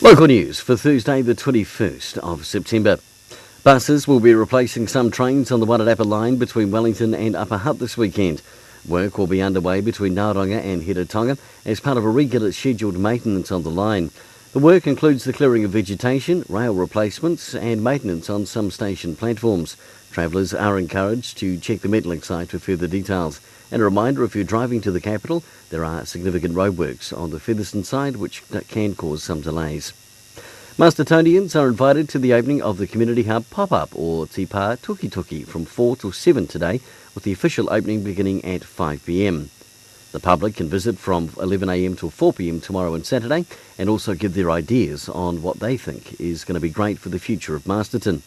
Local news for Thursday the 21st of September. Buses will be replacing some trains on the Wairarapa line between Wellington and Upper Hutt this weekend. Work will be underway between Naronga and Hiratonga as part of a regular scheduled maintenance on the line. The work includes the clearing of vegetation, rail replacements and maintenance on some station platforms. Travellers are encouraged to check the metalling site for further details. And a reminder, if you're driving to the capital, there are significant roadworks on the Featherston side which can cause some delays. Mastertonians are invited to the opening of the Community Hub pop-up or Te Pā Tuki Tuki from 4 till 7 today, with the official opening beginning at 5 p.m. The public can visit from 11 a.m. till 4 p.m. tomorrow and Saturday and also give their ideas on what they think is going to be great for the future of Masterton.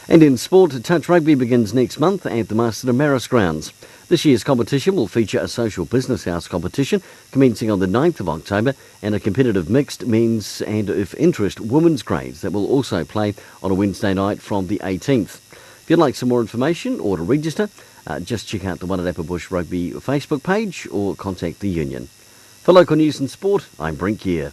And in sport, touch rugby begins next month at the Masterton Marist grounds. This year's competition will feature a social business house competition commencing on the 9th of October and a competitive mixed men's and, if interest, women's grades that will also play on a Wednesday night from the 18th. If you'd like some more information or to register, just check out the Wairarapa Bush Rugby Facebook page or contact the union. For local news and sport, I'm Brent Gare.